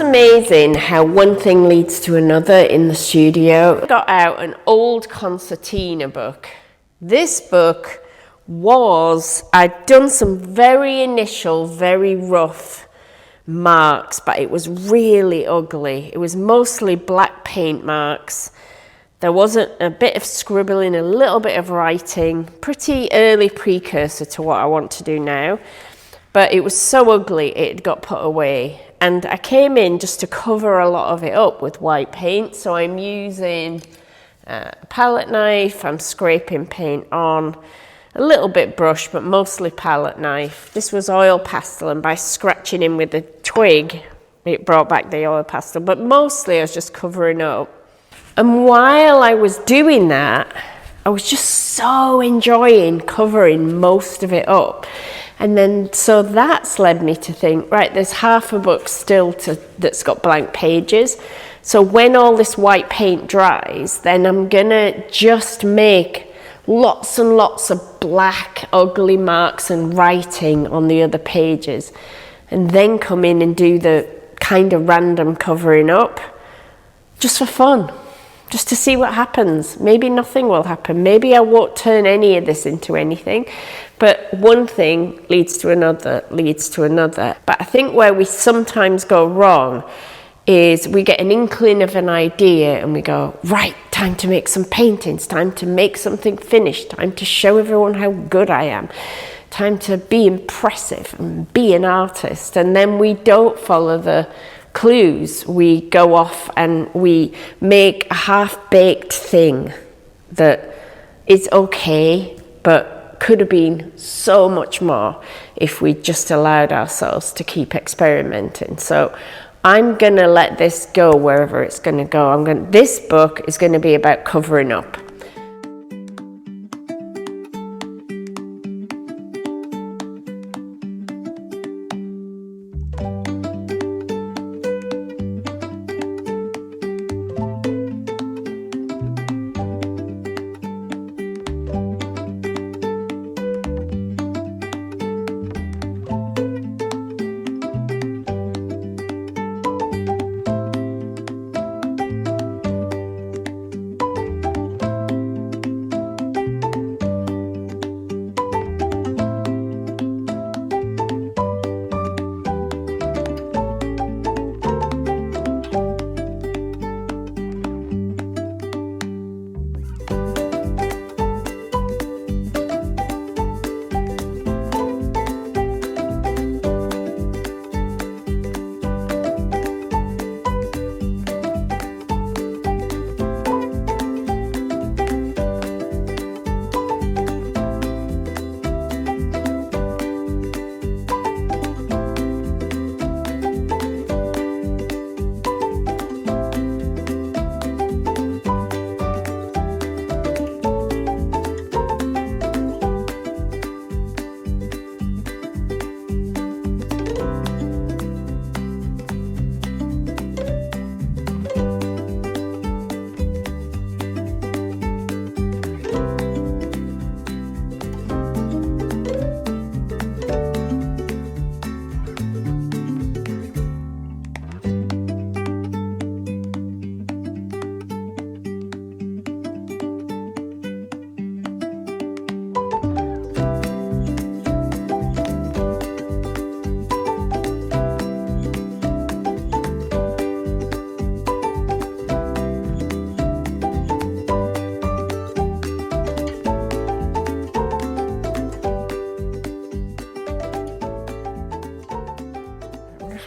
amazing how one thing leads to another in the studio. I got out an old concertina book. This book I'd done some very initial, very rough marks, but it was really ugly. It was mostly black paint marks. There wasn't a bit of scribbling, a little bit of writing, pretty early precursor to what I want to do now. But it was so ugly, it got put away. And I came in just to cover a lot of it up with white paint. So I'm using a palette knife, I'm scraping paint on, a little bit brush, but mostly palette knife. This was oil pastel, and by scratching in with a twig, it brought back the oil pastel. But mostly I was just covering up. And while I was doing that, I was just so enjoying covering most of it up. And then, so that's led me to think, right, there's half a book still that's got blank pages. So when all this white paint dries, then I'm gonna just make lots and lots of black, ugly marks and writing on the other pages. And then come in and do the kind of random covering up, just for fun. Just to see what happens. Maybe nothing will happen. Maybe I won't turn any of this into anything. But one thing leads to another, leads to another. But I think where we sometimes go wrong is we get an inkling of an idea and we go, right, time to make some paintings, time to make something finished, time to show everyone how good I am, time to be impressive and be an artist. And then we don't follow the clues. We go off and we make a half-baked thing that is okay, but could have been so much more if we just allowed ourselves to keep experimenting. So I'm gonna let this go wherever it's gonna go. This book is gonna be about covering up.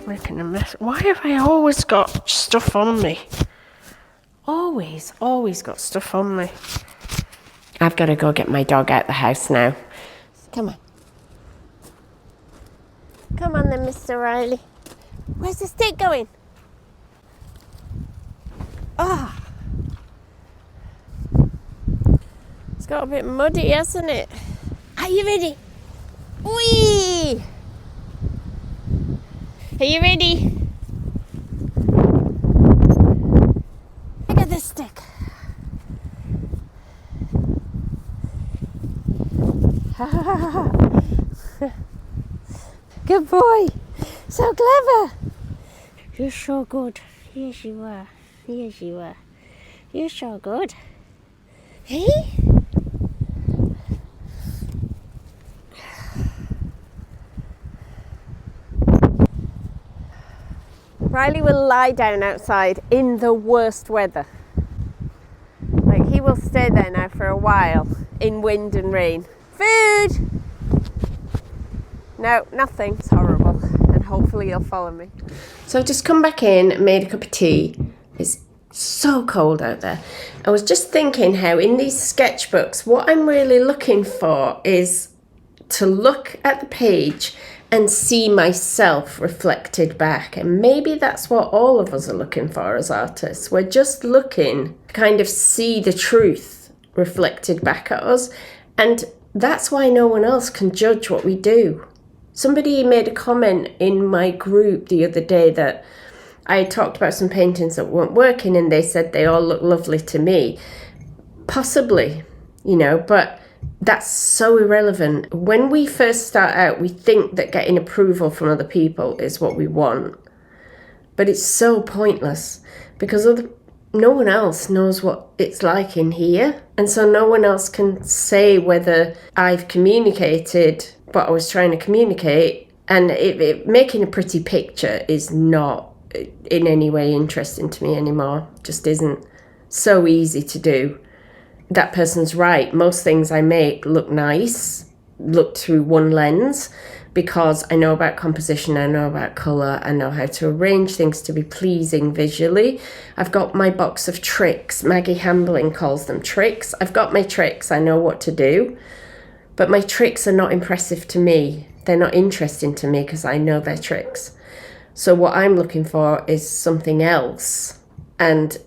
Making a mess. Why have I always got stuff on me? Always got stuff on me. I've got to go get my dog out the house now. Come on. Come on then, Mr. Riley. Where's the stick going? Ah. It's got a bit muddy, hasn't it? Are you ready? Whee! Are you ready? Look at this stick. Good boy. So clever. You're so good. Yes, you are. Yes, you are. You're so good. Hey? Riley will lie down outside in the worst weather. Like, he will stay there now for a while in wind and rain. Food! No, nothing. It's horrible. And hopefully he'll follow me. So I've just come back in and made a cup of tea. It's so cold out there. I was just thinking how in these sketchbooks, what I'm really looking for is to look at the page and see myself reflected back. And maybe that's what all of us are looking for as artists. We're just looking to kind of see the truth reflected back at us. And that's why no one else can judge what we do. Somebody made a comment in my group the other day that I talked about some paintings that weren't working, and they said they all look lovely to me. Possibly, but that's so irrelevant. When we first start out, we think that getting approval from other people is what we want. But it's so pointless because no one else knows what it's like in here. And so no one else can say whether I've communicated what I was trying to communicate. And making a pretty picture is not in any way interesting to me anymore. Just isn't. So easy to do. That person's right. Most things I make look nice, look through one lens, because I know about composition, I know about colour, I know how to arrange things to be pleasing visually. I've got my box of tricks. Maggie Hambling calls them tricks. I've got my tricks. I know what to do. But my tricks are not impressive to me. They're not interesting to me because I know they're tricks. So what I'm looking for is something else. And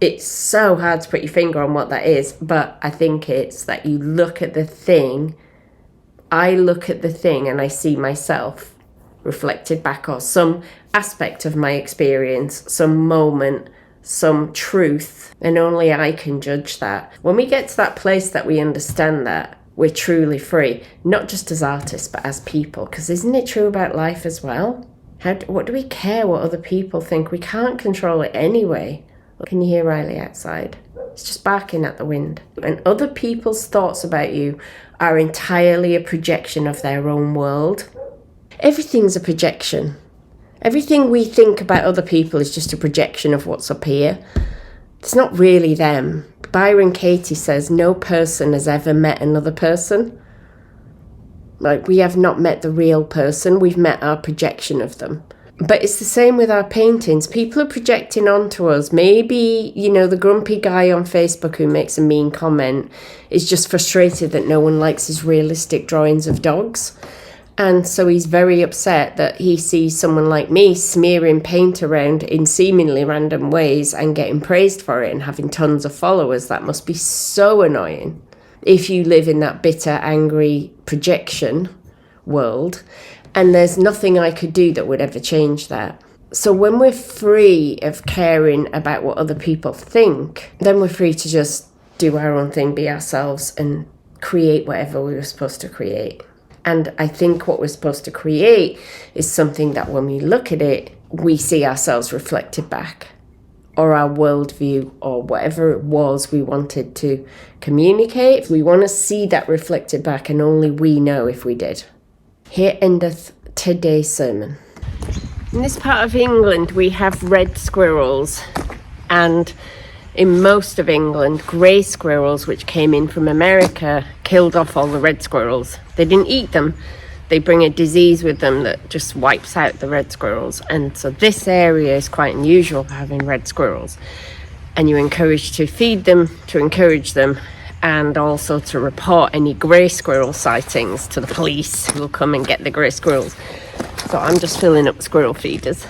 it's so hard to put your finger on what that is, but I think it's that you look at the thing, I look at the thing and I see myself reflected back, or some aspect of my experience, some moment, some truth, and only I can judge that. When we get to that place that we understand that, we're truly free, not just as artists, but as people, because isn't it true about life as well? What do we care what other people think? We can't control it anyway. Can you hear Riley outside? It's just barking at the wind. And other people's thoughts about you are entirely a projection of their own world. Everything's a projection. Everything we think about other people is just a projection of what's up here. It's not really them. Byron Katie says no person has ever met another person. Like, we have not met the real person, we've met our projection of them. But it's the same with our paintings. People are projecting onto us. Maybe, the grumpy guy on Facebook who makes a mean comment is just frustrated that no one likes his realistic drawings of dogs. And so he's very upset that he sees someone like me smearing paint around in seemingly random ways and getting praised for it and having tons of followers. That must be so annoying if you live in that bitter, angry projection world. And there's nothing I could do that would ever change that. So when we're free of caring about what other people think, then we're free to just do our own thing, be ourselves, and create whatever we were supposed to create. And I think what we're supposed to create is something that when we look at it, we see ourselves reflected back, or our worldview, or whatever it was we wanted to communicate. We want to see that reflected back, and only we know if we did. Here endeth today's sermon. In this part of England, we have red squirrels, and in most of England, grey squirrels, which came in from America, killed off all the red squirrels. They didn't eat them. They bring a disease with them that just wipes out the red squirrels. And so this area is quite unusual for having red squirrels. And you're encouraged to feed them, to encourage them, and also to report any grey squirrel sightings to the police, who will come and get the grey squirrels. So I'm just filling up squirrel feeders.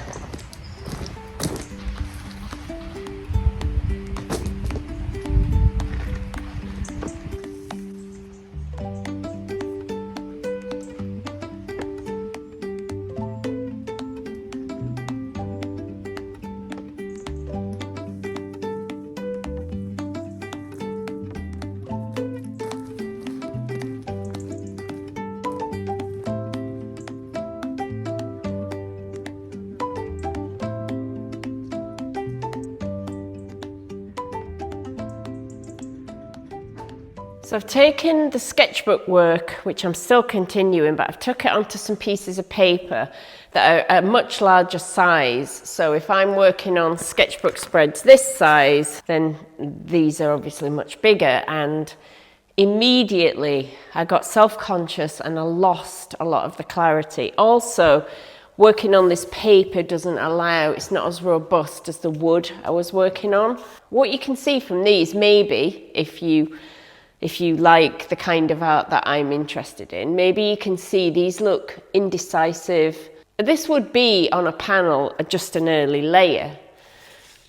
So I've taken the sketchbook work, which I'm still continuing, but I've took it onto some pieces of paper that are a much larger size. So if I'm working on sketchbook spreads this size, then these are obviously much bigger. And immediately I got self-conscious and I lost a lot of the clarity. Also, working on this paper doesn't allow, it's not as robust as the wood I was working on. What you can see from these, maybe, if you like the kind of art that I'm interested in, maybe you can see these look indecisive. This would be on a panel just an early layer.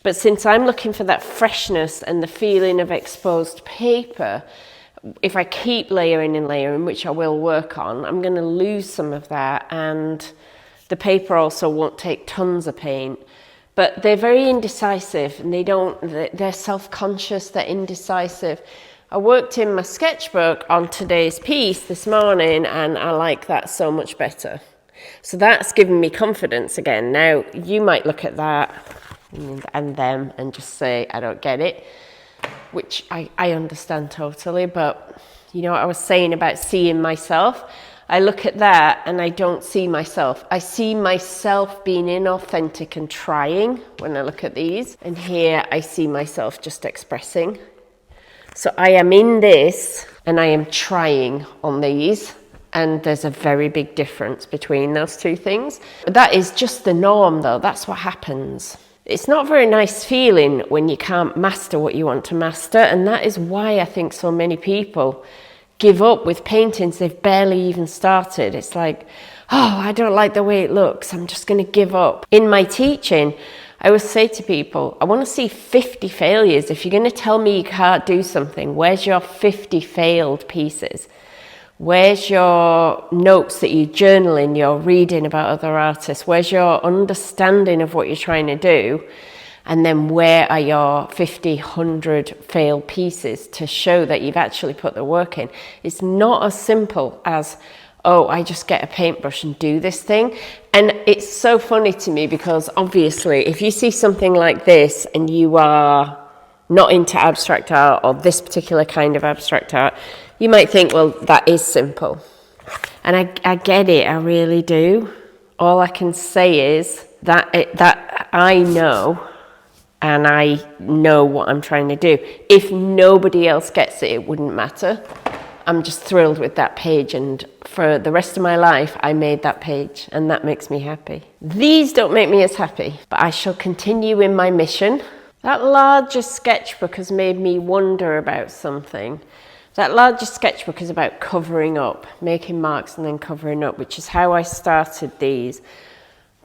But since I'm looking for that freshness and the feeling of exposed paper, if I keep layering and layering, which I will work on, I'm going to lose some of that, and the paper also won't take tons of paint. But they're very indecisive, and they're self-conscious, they're indecisive. I worked in my sketchbook on today's piece this morning, and I like that so much better. So that's given me confidence again. Now, you might look at that and them and just say, I don't get it, which I understand totally. But you know what I was saying about seeing myself? I look at that and I don't see myself. I see myself being inauthentic and trying when I look at these. And here I see myself just expressing. So I am in this and I am trying on these, and there's a very big difference between those two things. That is just the norm though, that's what happens. It's not a very nice feeling when you can't master what you want to master, and that is why I think so many people give up with paintings they've barely even started. It's like, oh, I don't like the way it looks, I'm just going to give up. In my teaching, I always say to people, I want to see 50 failures. If you're going to tell me you can't do something, where's your 50 failed pieces? Where's your notes that you journal in, you're reading about other artists? Where's your understanding of what you're trying to do? And then where are your 50, 100 failed pieces to show that you've actually put the work in? It's not as simple as, oh, I just get a paintbrush and do this thing. And it's so funny to me because obviously if you see something like this and you are not into abstract art or this particular kind of abstract art, you might think, well, that is simple. And I get it, I really do. All I can say is that I know, and I know what I'm trying to do. If nobody else gets it, it wouldn't matter. I'm just thrilled with that page, and for the rest of my life I made that page, and that makes me happy. These don't make me as happy, but I shall continue in my mission. That larger sketchbook has made me wonder about something. That larger sketchbook is about covering up, making marks and then covering up, which is how I started these.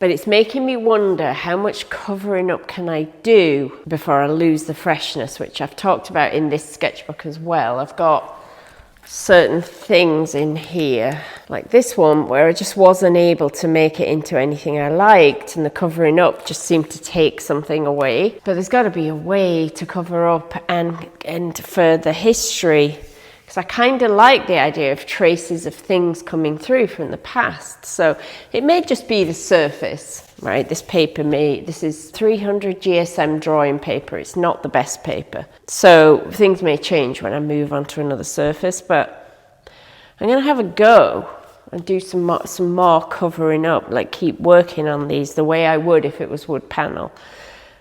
But it's making me wonder, how much covering up can I do before I lose the freshness, which I've talked about in this sketchbook as well. I've got certain things in here, like this one, where I just wasn't able to make it into anything I liked, and the covering up just seemed to take something away. But there's got to be a way to cover up and for the history, because I kind of like the idea of traces of things coming through from the past. So it may just be the surface, right? This is 300 GSM drawing paper. It's not the best paper. So things may change when I move on to another surface, but I'm going to have a go and do some more covering up, like keep working on these the way I would if it was wood panel,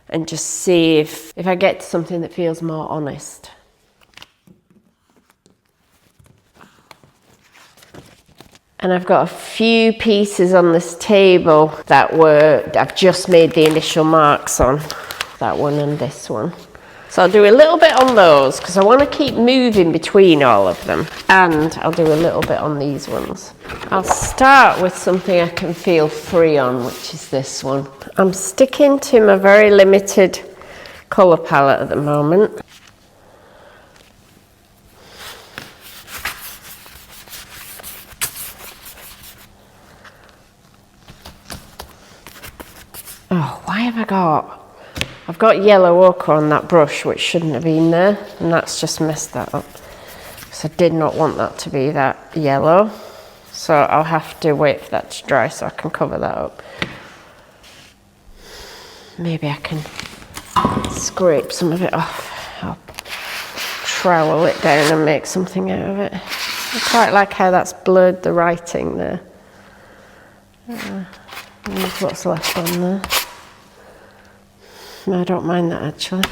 and just see if I get to something that feels more honest. And I've got a few pieces on this table that I've just made the initial marks on, that one and this one. So I'll do a little bit on those because I want to keep moving between all of them. And I'll do a little bit on these ones. I'll start with something I can feel free on, which is this one. I'm sticking to my very limited colour palette at the moment. Oh, why have I've got yellow ochre on that brush, which shouldn't have been there, and that's just messed that up. Because I did not want that to be that yellow. So I'll have to wait for that to dry so I can cover that up. Maybe I can scrape some of it off. I'll trowel it down and make something out of it. I quite like how that's blurred the writing there. Use what's left on there. No, I don't mind that actually.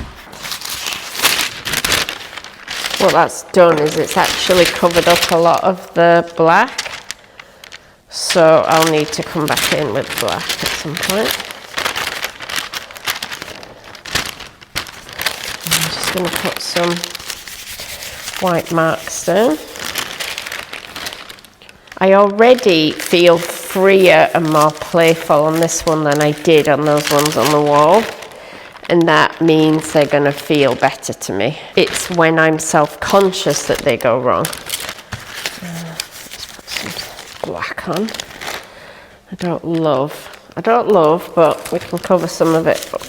What that's done is it's actually covered up a lot of the black. So I'll need to come back in with black at some point. I'm just going to put some white marks down. I already feel freer and more playful on this one than I did on those ones on the wall. And that means they're going to feel better to me. It's when I'm self-conscious that they go wrong. Let's put some black on. I don't love, but we can cover some of it up.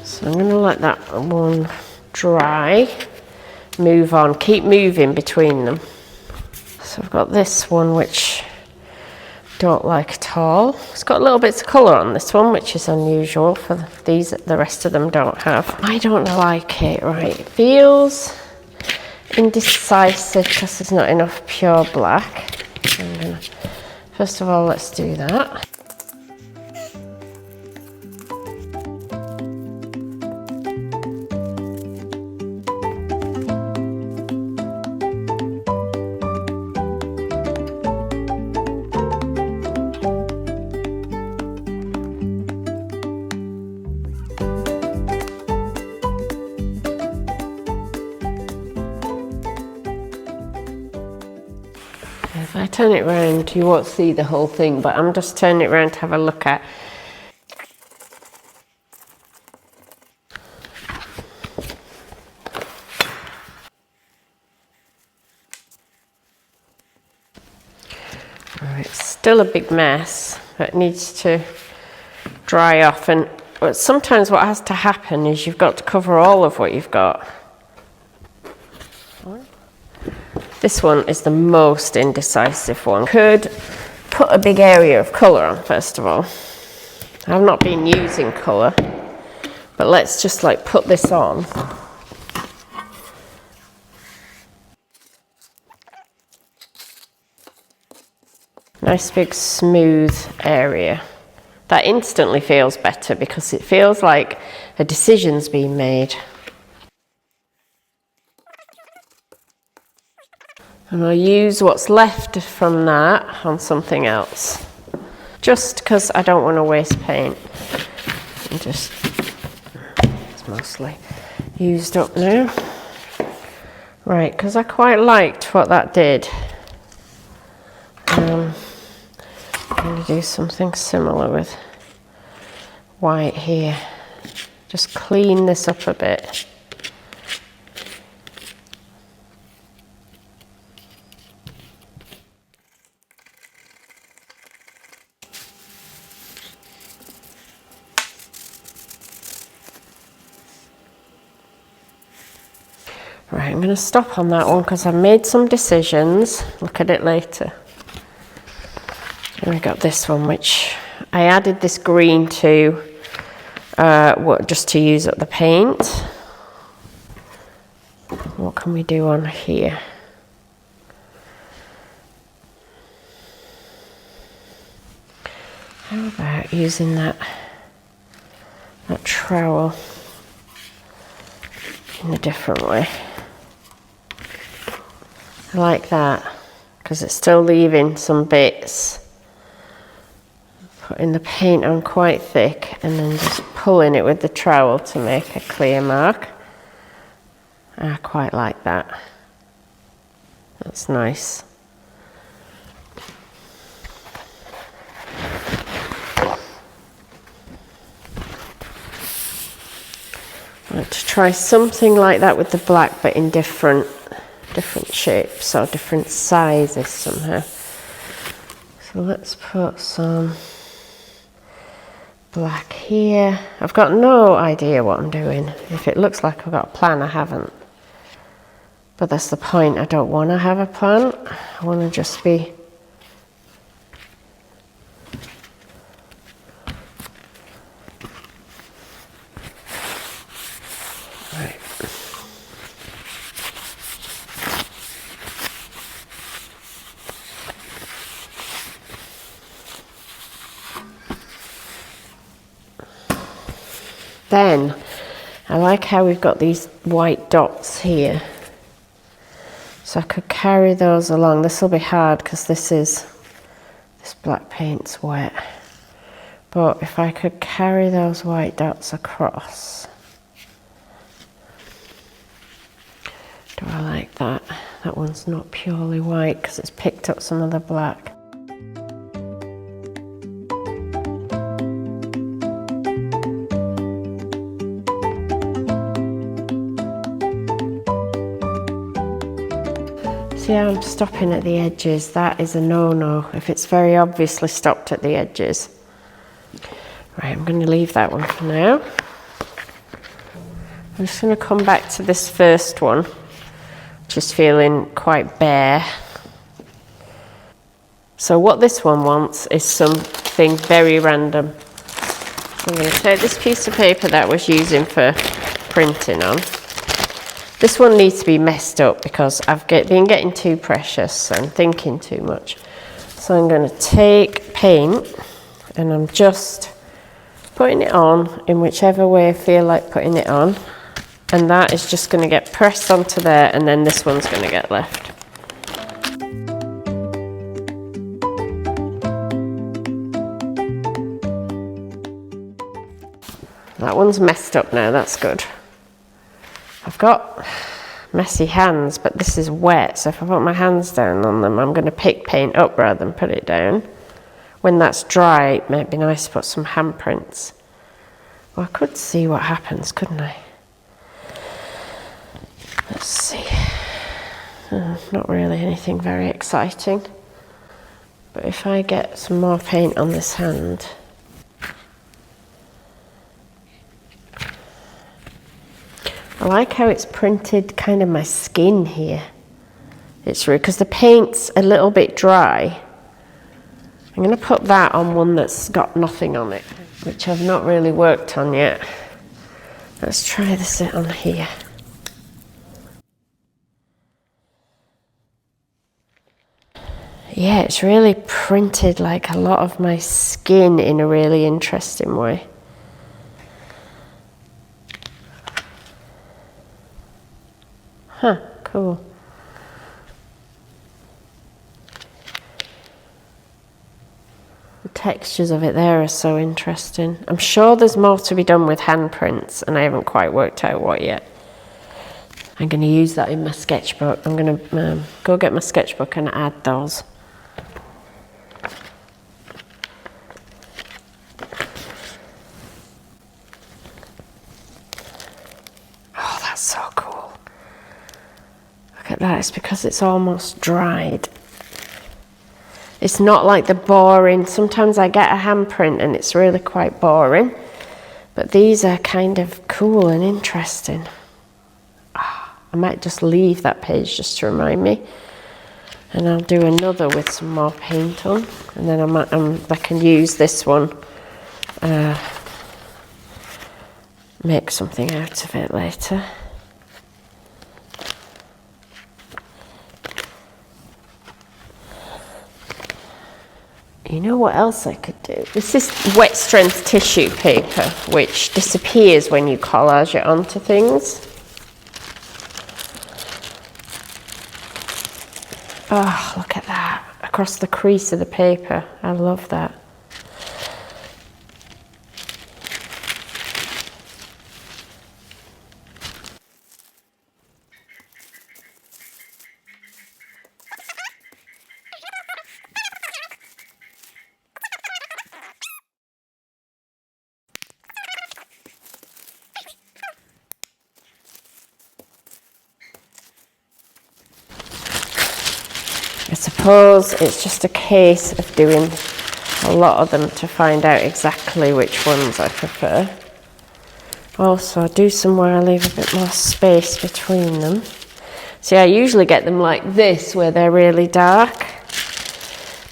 So I'm going to let that one dry, move on, keep moving between them. So I've got this one which I don't like at all. It's got little bits of colour on this one, which is unusual for these, the rest of them don't have. I don't like it, right? It feels indecisive because there's not enough pure black. First of all, let's do that. If I turn it round, you won't see the whole thing, but I'm just turning it round to have a look at. Right, it's still a big mess, but it needs to dry off. And sometimes what has to happen is you've got to cover all of what you've got. This one is the most indecisive one. Could put a big area of colour on first of all. I've not been using colour, but let's just like put this on. Nice big smooth area. That instantly feels better because it feels like a decision's been made. And I'll use what's left from that on something else. Just because I don't want to waste paint. And just, it's mostly used up now. Right, because I quite liked what that did. I'm going to do something similar with white here. Just clean this up a bit. Right, I'm going to stop on that one because I've made some decisions. Look at it later. And we got this one, which I added this green to, just to use up the paint. What can we do on here? How about using that trowel in a different way? I like that because it's still leaving some bits. Putting the paint on quite thick and then just pulling it with the trowel to make a clear mark. I quite like that. That's nice. I'd like to try something like that with the black, but in different shapes or different sizes somehow. So let's put some black here. I've got no idea what I'm doing. If it looks like I've got a plan, I haven't. But that's the point, I don't want to have a plant. I want to just be... Right. Then, I like how we've got these white dots here. So I could carry those along. This will be hard because this black paint's wet. But if I could carry those white dots across. Do I like that? That one's not purely white because it's picked up some of the black. See how I'm stopping at the edges? That is a no-no if it's very obviously stopped at the edges. Right, I'm going to leave that one for now. I'm just going to come back to this first one, which is feeling quite bare. So what this one wants is something very random. I'm going to take this piece of paper that I was using for printing on. This one needs to be messed up because I've been getting too precious and thinking too much. So I'm going to take paint and I'm just putting it on in whichever way I feel like putting it on. And that is just going to get pressed onto there, and then this one's going to get left. That one's messed up now, that's good. I've got messy hands, but this is wet, so if I put my hands down on them, I'm going to pick paint up rather than put it down. When that's dry, it might be nice to put some handprints. Well, I could see what happens, couldn't I? Let's see. Not really anything very exciting. But if I get some more paint on this hand... I like how it's printed kind of my skin here. It's really, because the paint's a little bit dry. I'm going to put that on one that's got nothing on it, which I've not really worked on yet. Let's try this on here. Yeah, it's really printed like a lot of my skin in a really interesting way. Huh, cool. The textures of it there are so interesting. I'm sure there's more to be done with handprints, and I haven't quite worked out what yet. I'm going to use that in my sketchbook. I'm going to go get my sketchbook and add those. Oh, that's so cool. Look at that, it's because it's almost dried. It's not like the boring, sometimes I get a handprint and it's really quite boring, but these are kind of cool and interesting. I might just leave that page just to remind me, and I'll do another with some more paint on, and then I can use this one, make something out of it later. You know what else I could do? This is wet strength tissue paper, which disappears when you collage it onto things. Oh, look at that, across the crease of the paper. I love that. I suppose it's just a case of doing a lot of them to find out exactly which ones I prefer. Also, I do some where I leave a bit more space between them. See, I usually get them like this, where they're really dark,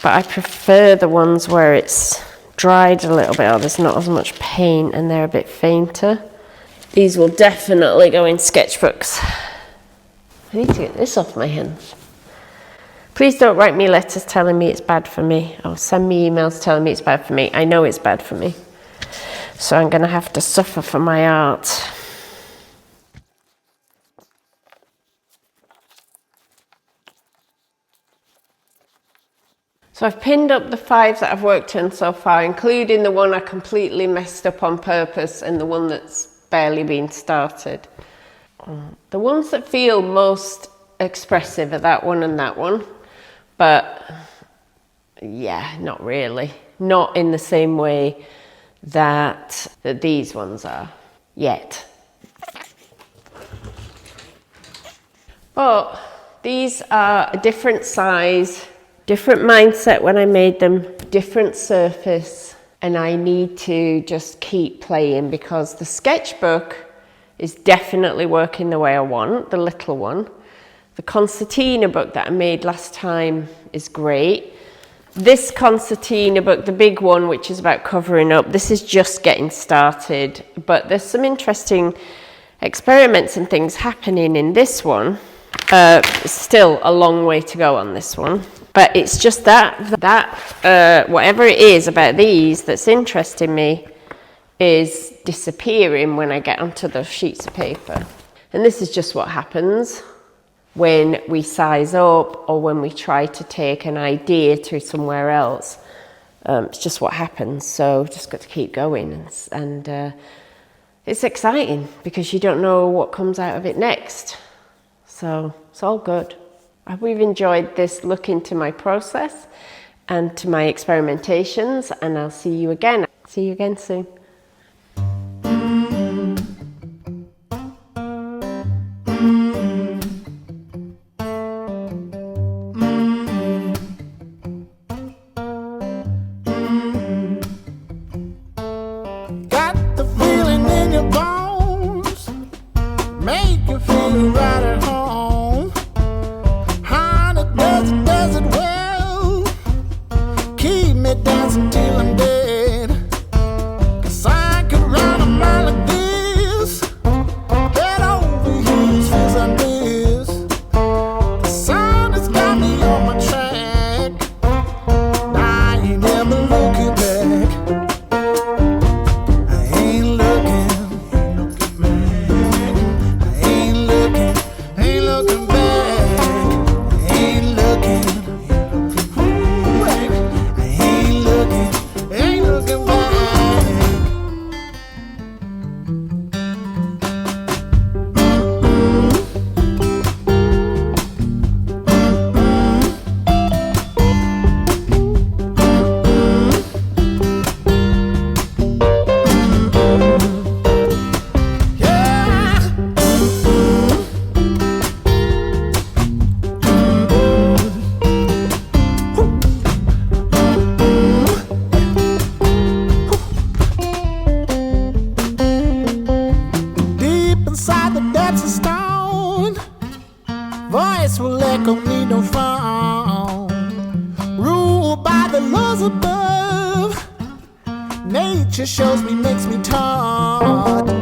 but I prefer the ones where it's dried a little bit, or there's not as much paint and they're a bit fainter. These will definitely go in sketchbooks. I need to get this off my hands. Please don't write me letters telling me it's bad for me, or send me emails telling me it's bad for me. I know it's bad for me. So I'm going to have to suffer for my art. So I've pinned up the 5 that I've worked on so far, including the one I completely messed up on purpose and the one that's barely been started. The ones that feel most expressive are that one and that one, but yeah, not really. Not in the same way that these ones are, yet. But these are a different size, different mindset when I made them, different surface, and I need to just keep playing because the sketchbook is definitely working the way I want, the little one. The concertina book that I made last time is great. This concertina book, the big one, which is about covering up, this is just getting started, but there's some interesting experiments and things happening in this one. Still a long way to go on this one. But it's just that whatever it is about these that's interesting me is disappearing when I get onto those sheets of paper. And this is just what happens when we size up or when we try to take an idea to somewhere else. It's just what happens. So just got to keep going. And it's exciting because you don't know what comes out of it next. So it's all good. I hope you've enjoyed this look into my process and to my experimentations, and I'll see you again. See you again soon. Got the feeling in your bones, make you feel right at home. Does it well, keep me dancing till I'm dead. 'Cause I could run a mile like this, head over heels, feels like this. The sun has got me on my track, I ain't never looking back. I ain't looking back. I ain't looking back. Voice will echo, need no phone. Ruled by the laws above. Nature shows me, makes me taught.